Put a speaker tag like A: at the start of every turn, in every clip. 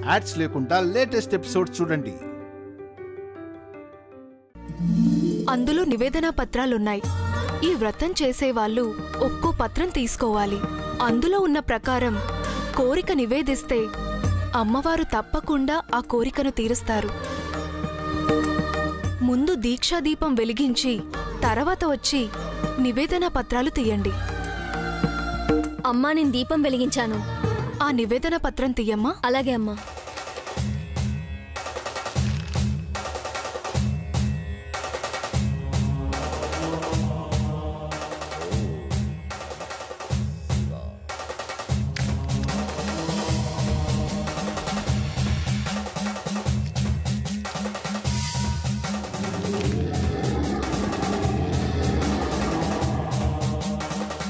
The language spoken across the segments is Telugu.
A: యాడ్స్ లేకుండా లేటెస్ట్ ఎపిసోడ్ చూడండి.
B: అందులో నివేదన పత్రాలున్నాయి. ఈ వ్రతం చేసేవాళ్ళు ఒక్కో పత్రం తీసుకోవాలి. అందులో ఉన్న ప్రకారం కోరిక నివేదిస్తే అమ్మవారు తప్పకుండా ఆ కోరికను తీరుస్తారు. ముందు దీక్షాదీపం వెలిగించి తర్వాత వచ్చి నివేదన పత్రాలు తీయండి.
C: అమ్మా, నేను దీపం వెలిగించాను.
B: ఆ నివేదన పత్రం తీయమ్మా.
C: అలాగే అమ్మా.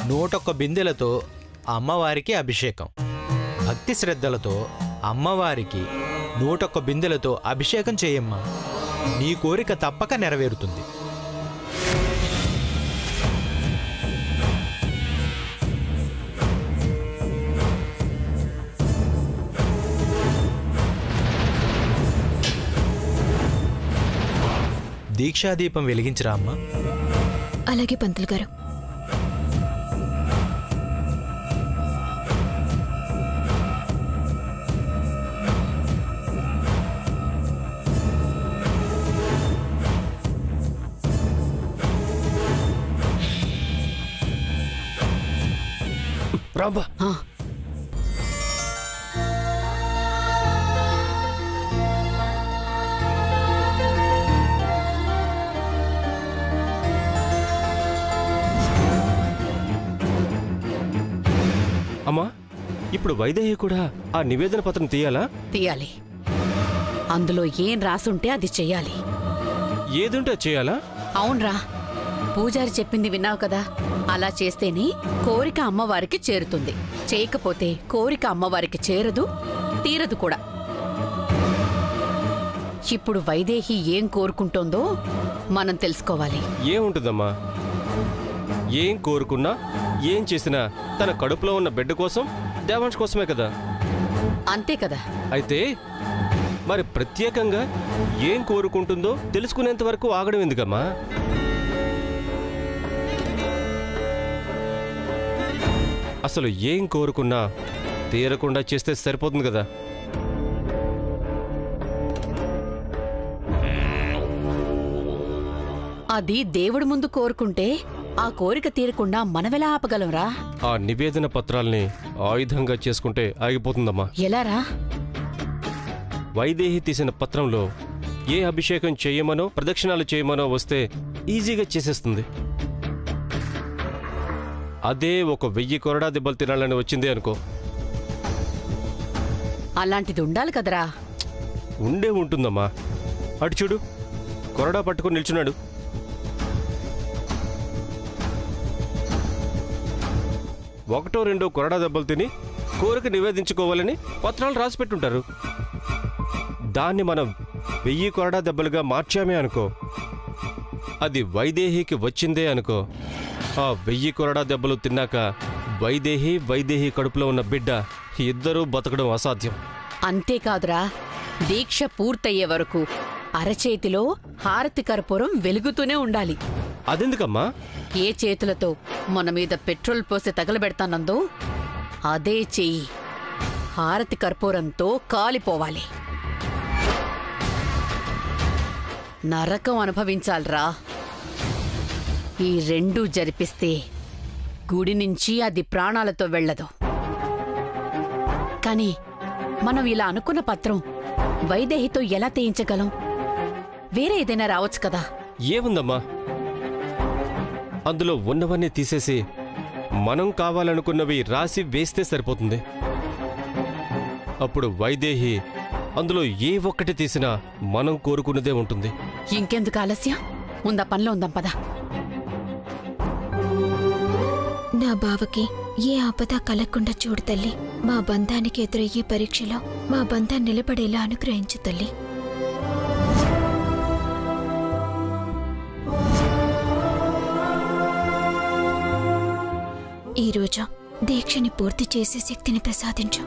D: నూటొక్క బిందెలతో అమ్మవారికి అభిషేకం. భక్తి శ్రద్ధలతో అమ్మవారికి 101 బిందెలతో అభిషేకం చేయమ్మా. నీ కోరిక తప్పక నెరవేరుతుంది. దీక్షాదీపం వెలిగించరా అమ్మా.
C: అలాగే పంతులు గారు.
E: రాంబా, అమ్మా, ఇప్పుడు వైదేహి కూడా ఆ నివేదన పత్రం తీయాలా?
F: తీయాలి. అందులో ఏం రాసుంటే అది చెయ్యాలి.
E: ఏదుంటే చేయాలా?
F: అవునరా, పూజారి చెప్పింది విన్నావు కదా. అలా చేస్తేనే కోరిక అమ్మవారికి చేరుతుంది. చేయకపోతే కోరిక అమ్మవారికి చేరదు, తీరదు కూడా. ఇప్పుడు వైదేహి ఏం కోరుకుంటోందో మనం తెలుసుకోవాలి.
E: ఏముంటుందమ్మా, ఏం కోరుకున్నా ఏం చేసినా తన కడుపులో ఉన్న బిడ్డ కోసం, దేవాంశ్ కోసమే కదా.
F: అంతే కదా.
E: అయితే మరి ప్రత్యేకంగా ఏం కోరుకుంటుందో తెలుసుకునేంత వరకు ఆగడం ఎందుకమ్మా? అసలు ఏం కోరుకున్నా తీరకుండా చేస్తే సరిపోతుంది కదా.
F: అది దేవుడి ముందు కోరుకుంటే ఆ కోరిక తీరకుండా మనమెలా ఆపగలంరా?
E: ఆ నివేదన పత్రాల్ని ఆయుధంగా చేసుకుంటే ఆగిపోతుందమ్మా.
F: ఎలారా?
E: వైదేహి తీసిన పత్రంలో ఏ అభిషేకం చేయమనో ప్రదక్షిణాలు చేయమనో వస్తే ఈజీగా చేసేస్తుంది. అదే ఒక 1000 కొరడా దెబ్బలు తినాలని వచ్చిందే అనుకో.
F: అలాంటిది ఉండాలి కదరా.
E: ఉండే ఉంటుందమ్మా. అటు చూడు, కొరడా పట్టుకుని నిల్చున్నాడు. ఒకటో రెండో కొరడా దెబ్బలు తిని కోరిక నివేదించుకోవాలని పత్రాలు రాసి పెట్టుంటారు. దాన్ని మనం 1000 కొరడా దెబ్బలుగా మార్చామే అనుకో, అది వైదేహికి వచ్చిందే అనుకో. ఆ 1000 కొరడా దెబ్బలు తిన్నాక వైదేహి కడుపులో ఉన్న బిడ్డ ఇద్దరూ బతకడం అసాధ్యం.
F: అంతేకాదురా, దీక్ష పూర్తయ్యే వరకు అరచేతిలో హారతి కర్పూరం వెలుగుతూనే ఉండాలి.
E: అదెందుకమ్మా?
F: ఏ చేతులతో మన మీద పెట్రోల్ పోసి తగలబెడతానందో అదే చెయ్యి హారతి కర్పూరంతో కాలిపోవాలి. నరకం అనుభవించాలరా. ఈ రెండూ జరిపిస్తే గుడి నుంచి అది ప్రాణాలతో వెళ్ళదు. కానీ మనం ఇలా అనుకున్న పత్రం వైదేహితో ఎలా తీయించగలం? వేరే ఏదైనా రావచ్చు కదా.
E: ఏముందమ్మా, అందులో ఉన్నవన్నీ తీసేసి మనం కావాలనుకున్నవి రాసి వేస్తే సరిపోతుంది. అప్పుడు వైదేహి అందులో ఏ ఒక్కటి తీసినా మనం కోరుకున్నదే ఉంటుంది.
F: ఇంకెందుకు ఆలస్యం? ఉందా పనిలో ఉందాం పద.
C: నా బావకి ఏ ఆపద కలగకుండా చూడు తల్లి. మా బంధానికి ఎదురయ్యే పరీక్షలో మా బంధం నిలబడేలా అనుగ్రహించు తల్లి. ఈరోజు దీక్షని పూర్తి చేసే శక్తిని ప్రసాదించు.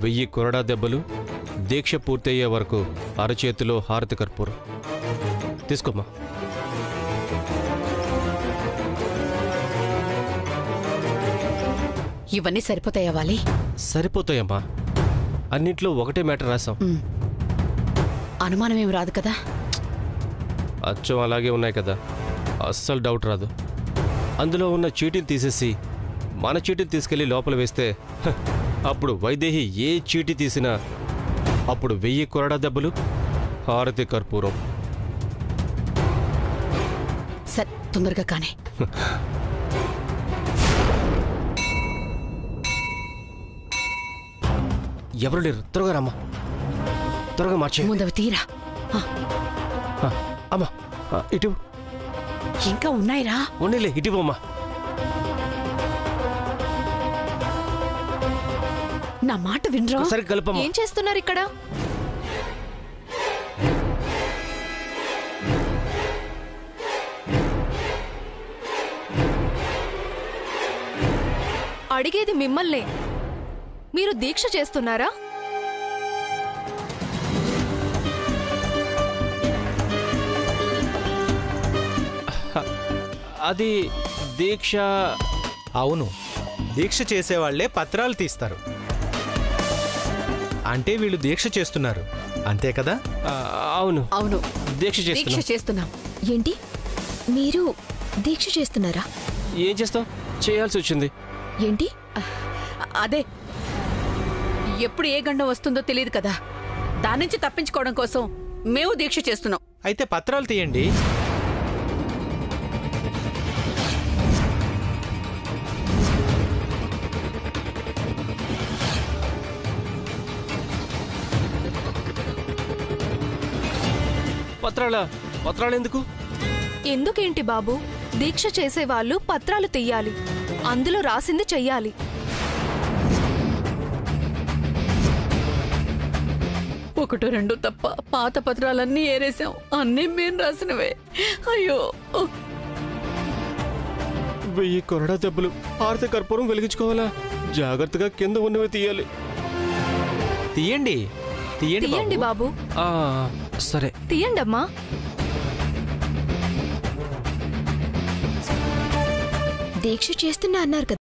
E: 1000 కొరడా దెబ్బలు, దీక్ష పూర్తయ్యే వరకు అరచేతిలో హారతి కర్పూరం. తీసుకోమ్మా.
F: ఇవన్నీ సరిపోతాయా వాలి?
E: సరిపోతాయమ్మా. అన్నింట్లో ఒకటే మ్యాటర్ రాసాం.
F: అనుమానం ఏం రాదు కదా?
E: అచ్చం అలాగే ఉన్నాయి కదా, అస్సలు డౌట్ రాదు. అందులో ఉన్న చీటీలు తీసేసి మన చీటీని తీసుకెళ్లి లోపల వేస్తే అప్పుడు వైదేహి ఏ చీటీ తీసినా అప్పుడు 1000 కొరడా దెబ్బలు, హారతి కర్పూరం.
F: సరే, తొందరగా కానీ.
E: ఎవరు లేరు, త్వరగా రమ్మా. త్వరగా మార్చే.
F: ముందవి తీరా.
E: అమ్మా ఇటు
F: ఇంకా ఉన్నాయిరా.
E: ఉండలే, ఇటువమ్మా.
F: నా మాట వినరా?
E: సరే కలపమ్మా.
B: ఏం చేస్తున్నారు ఇక్కడ? అడిగేది మిమ్మల్నే. మీరు దీక్ష చేస్తున్నారా?
E: అది దీక్ష.
D: అవును, దీక్ష చేసేవాళ్లే పత్రాలు తీస్తారు. అంటే వీళ్ళు దీక్ష చేస్తున్నారు, అంతే కదా?
E: అవును
F: అవును,
E: దీక్ష
F: దీక్ష చేస్తున్నాం.
C: ఏంటి, మీరు దీక్ష చేస్తున్నారా?
E: ఏం చేస్తాం, చేయాల్సి వచ్చింది.
C: ఏంటి?
F: అదే, ఎప్పుడు ఏ గండం వస్తుందో తెలియదు కదా, దాని నుంచి తప్పించుకోవడం కోసం మేము దీక్ష చేస్తున్నాం.
D: అయితే పత్రాలు తీయండి.
E: పత్రాలు ఎందుకు?
B: ఎందుకేంటి బాబు, దీక్ష చేసేవాళ్ళు పత్రాలు తీయాలి, అందులో రాసింది చెయ్యాలి.
F: ఒకటో రెండో తప్ప పాత పత్రాలన్నీ ఏరేసాం, అన్నీ మేము రాసినవే. అయ్యో,
E: 1000 కొరడా దెబ్బలు, హారతి కర్పూరం వెలిగించుకోవాలా? జాగ్రత్తగా కింద ఉన్నవి తీయాలి.
D: తీయండి తీయండి
B: తీయండి బాబు,
E: సరే
B: తీయండి అమ్మా.
C: దీక్ష చేస్తున్నా అన్నారు కదా.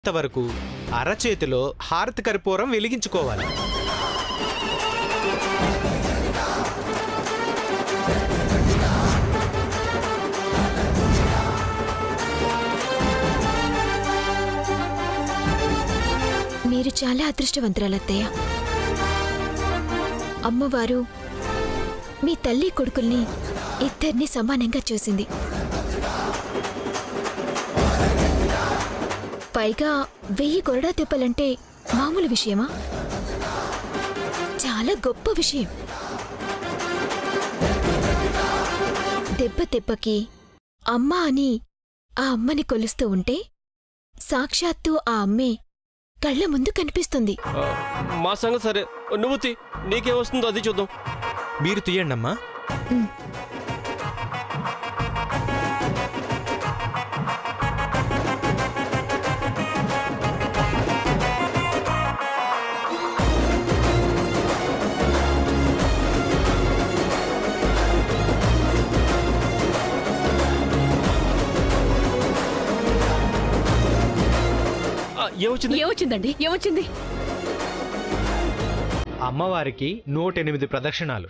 D: ఇంతవరకు అరచేతిలో హారతి కర్పూరం వెలిగించుకోవాలి.
C: మీరు చాలా అదృష్టవంతురాలత్తయ్య. అమ్మవారు మీ తల్లి కొడుకుల్ని ఇద్దరిని సమానంగా చూసింది. పైగా 1000 కొరడా దెబ్బలంటే మామూలు విషయమా? చాలా గొప్ప విషయం. దెబ్బ దెబ్బకి అమ్మ అని ఆ అమ్మని కొలుస్తూ ఉంటే సాక్షాత్తు ఆ అమ్మే కళ్ళ ముందు కనిపిస్తుంది.
E: మా సంగతి సరే, నువ్వు తీ, నీకేమొస్తుందో అది చూద్దాం.
D: మీరు తీయండమ్మా.
F: ఏమొచ్చిందండి? ఏమొచ్చింది?
D: అమ్మవారికి 108 ప్రదక్షిణాలు.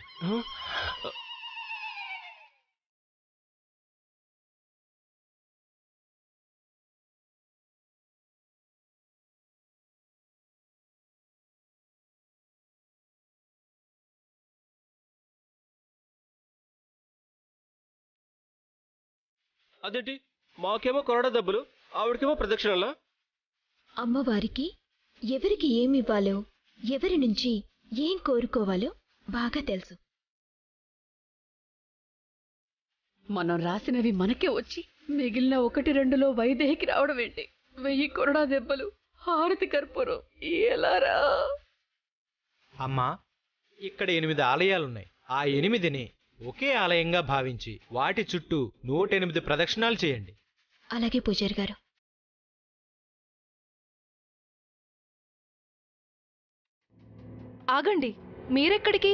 E: అదేంటి, మాకేమో కొరడా దెబ్బలు, ఆవిడకేమో ప్రదక్షిణలా?
C: అమ్మవారికి ఎవరికి ఏమివ్వాలో, ఎవరి నుంచి ఏం కోరుకోవాలో బాగా తెలుసు.
F: మనం రాసినవి మనకే వచ్చి మిగిలిన 1-2లో వైదేహికి రావడం ఏంటి? 1000 కొరడా దెబ్బలు, హారతి కర్పూరం, ఎలారా?
D: అమ్మా, ఇక్కడ 8 ఆలయాలున్నాయి. ఆ 8ని ఒకే ఆలయంగా భావించి వాటి చుట్టూ 108 ప్రదక్షిణాలు చేయండి.
C: అలాగే పూజారి గారు.
B: ఆగండి, మీరెక్కడికి?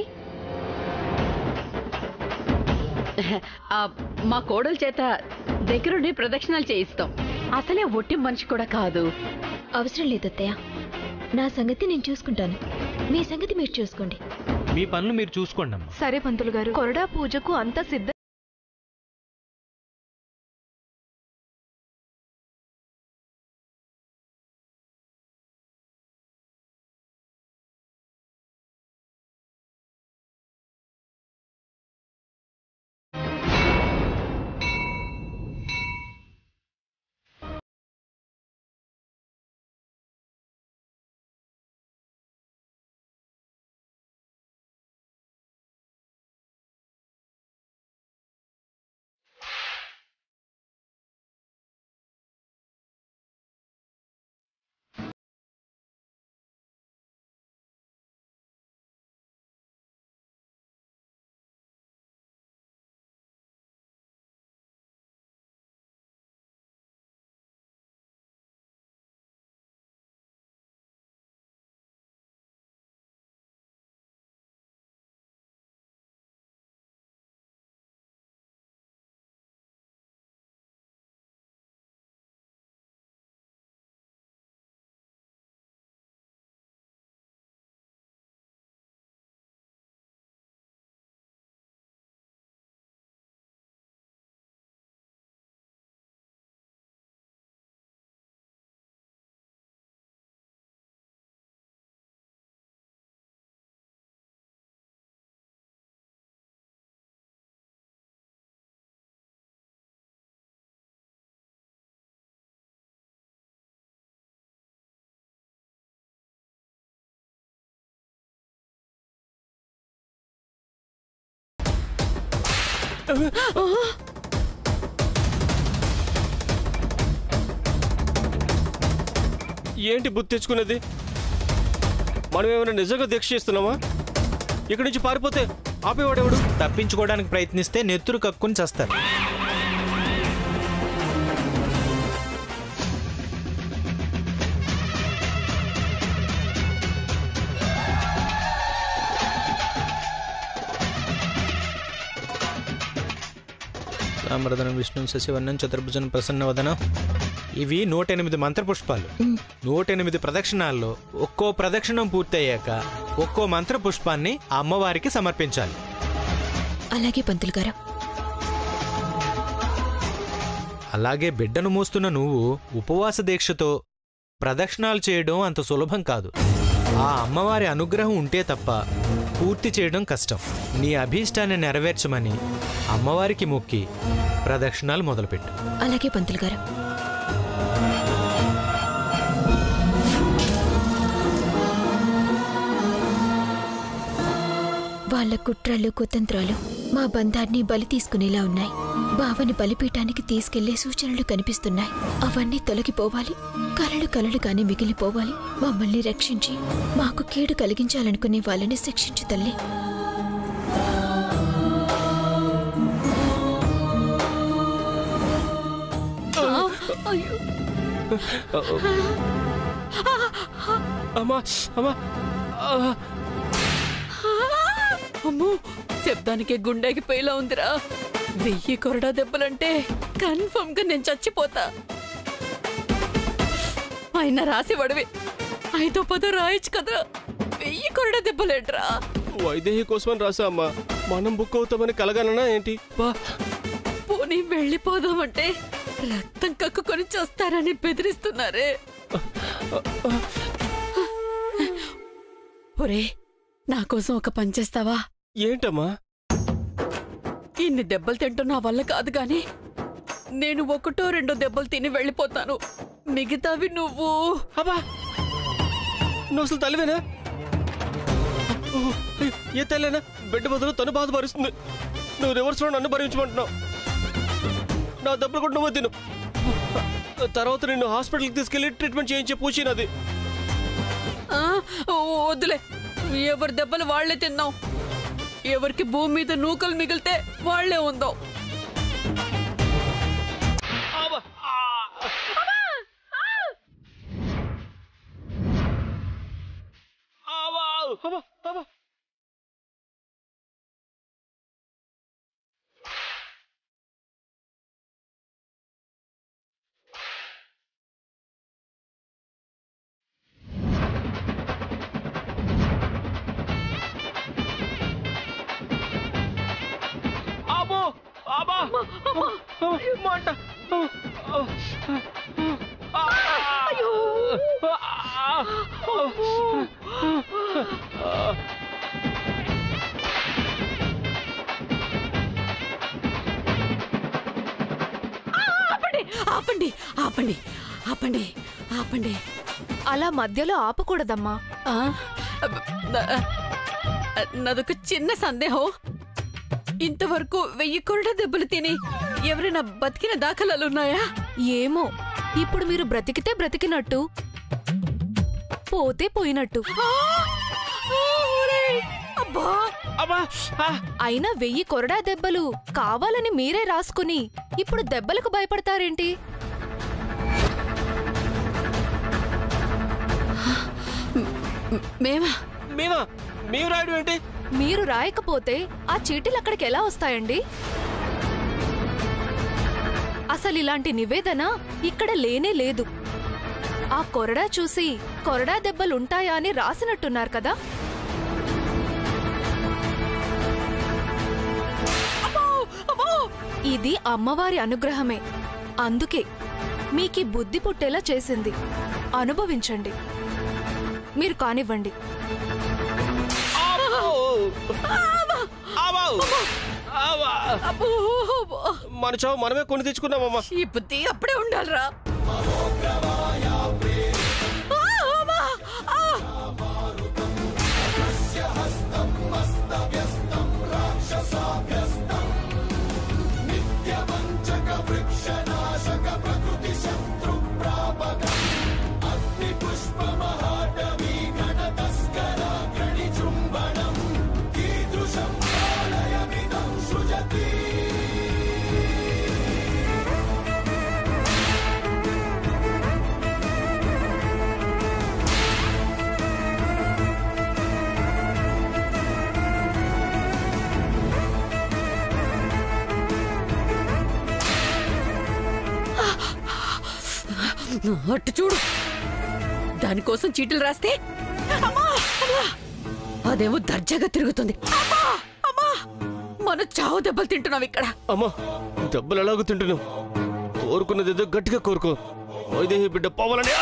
F: మా కోడల చేత దగ్గరుండి ప్రదక్షిణాలు చేయిస్తాం. అసలే ఒట్టి మనిషి కూడా కాదు.
C: అవసరం లేదత్తయ్య, నా సంగతి నేను చూసుకుంటాను. మీ సంగతి మీరు చూసుకోండి.
D: మీ పనులు మీరు చూసుకోండి అమ్మా.
B: సరే పంతులు గారు, కొరడా పూజకు అంతా సిద్ధం.
E: ఏంటి బుద్ధి తెచ్చుకున్నది? మనం ఏమైనా నిజంగా దీక్ష చేస్తున్నామా? ఇక్కడి నుంచి పారిపోతే ఆపేవాడెవడు?
D: తప్పించుకోవడానికి ప్రయత్నిస్తే నెత్తురు కక్కుని చస్తారు. రామరదనం విష్ణు శశివర్ణం చతుర్భుజనం ప్రసన్నవదనం. ఇవి 108 మంత్రపుష్పాలు. 108 ప్రదక్షిణాల్లో ఒక్కో ప్రదక్షిణం పూర్తయ్యాక ఒక్కో మంత్రపుష్పాన్ని అమ్మవారికి సమర్పించాలి.
C: అలాగే పంతులు గారు.
D: అలాగే బిడ్డను మోస్తున్న నువ్వు ఉపవాస దీక్షతో ప్రదక్షిణాలు చేయడం అంత సులభం కాదు. ఆ అమ్మవారి అనుగ్రహం ఉంటే తప్ప పూర్తి చేయడం కష్టం. నీ అభీష్టాన్ని నెరవేర్చమని అమ్మవారికి మొక్కి ప్రదక్షిణాలు మొదలుపెట్టు.
C: అలాగే పంతులు గారు. వాళ్ళ కుట్రలు కుతంత్రాలు మా బంధాన్ని బలి తీసుకునేలా ఉన్నాయి. బావని బలిపీఠానికి తీసుకెళ్లే సూచనలు కనిపిస్తున్నాయి. అవన్నీ తొలగిపోవాలి. కలలుగానే మిగిలిపోవాలి. మమ్మల్ని రక్షించి మాకు కీడు కలిగించాలనుకునే వాళ్ళని శిక్షించు తల్లి.
E: అమ్మా అమ్మా
F: అమ్మో, శబ్దానికి గుండెకి పేలా ఉందిరా. 1000 కొరడా దెబ్బలంటే కన్ఫర్మ్ గా నేను చచ్చిపోతా. ఆయన రాసేవాడివి 5-10 రాయొచ్చు కదా. 1000 కొరడా దెబ్బలేంట్రా?
E: వైదేహి కోసమని రాసా అమ్మా. మనం బుక్ అవుతామని కలగలనా ఏంటి?
F: పోనీ వెళ్ళిపోదామంటే రక్తం కక్కుకొని చేస్తారని బెదిరిస్తున్నారే. ఒరే, నా కోసం ఒక పని చేస్తావా?
E: ఏంటమ్మా?
F: ఇన్ని దెబ్బలు తింటున్నా వల్ల కాదు గాని నేను 1-2 దెబ్బలు తిని వెళ్ళిపోతాను. మిగతావి నువ్వు.
E: అబ్బా, నువ్వు అసలు తల్లివేనా? ఏ తల్లేనా బిడ్డ బదులు తను బాధపరుస్తుంది. నువ్వు రివర్స్లో నన్ను భరించమంటున్నావు. నా దెబ్బలు కూడా నువ్వు తిను. తర్వాత నిన్ను హాస్పిటల్కి తీసుకెళ్లి ట్రీట్మెంట్ చేయించే పూచినది.
F: వద్దులే, ఎవరి దెబ్బలు వాళ్లే తిన్నాం. ఎవరికి భూమి మీద నూకలు మిగిలితే వాళ్లే ఉందాం. ఆపండి ఆపండి ఆపండి ఆపండి.
B: అలా మధ్యలో ఆపకూడదమ్మా.
F: నాదొక చిన్న సందేహం. ఇంతవరకు 1000 కొరడా దెబ్బలు తిని ఎవరైనా బతికిన దాఖలాలున్నాయా?
B: ఏమో, ఇప్పుడు మీరు బ్రతికితే బ్రతికినట్టు, పోతే పోయినట్టు. అయినా 1000 కొరడా దెబ్బలు కావాలని మీరే రాసుకుని ఇప్పుడు దెబ్బలకు భయపడతారేంటి?
E: మేము రాయడం ఏంటి?
B: మీరు రాయకపోతే ఆ చీటీలు అక్కడికి ఎలా వస్తాయండి? అసలు ఇలాంటి నివేదన ఇక్కడ లేనే లేదు. ఆ కొరడా చూసి కొరడా దెబ్బలుంటాయా అని రాసినట్టున్నారు కదా. ఇది అమ్మవారి అనుగ్రహమే. అందుకే మీకీ బుద్ధి పుట్టేలా చేసింది. అనుభవించండి. మీరు కానివ్వండి.
E: మన చావు మనమే కొని తెచ్చుకున్నామమ్మా.
F: ఈ బుద్ధి అప్పుడే ఉండాలిరా. అట్టు చూడు, దానికోసం చీటీలు రాస్తే అదేమో దర్జాగా తిరుగుతుంది. మన చావు దెబ్బలు తింటున్నావు ఇక్కడ.
E: అమ్మా, దెబ్బలు ఎలాగో తింటున్నావు? కోరుకున్నది ఏదో గట్టిగా కోరుకో. వైదేహి బిడ్డ పోవాలని.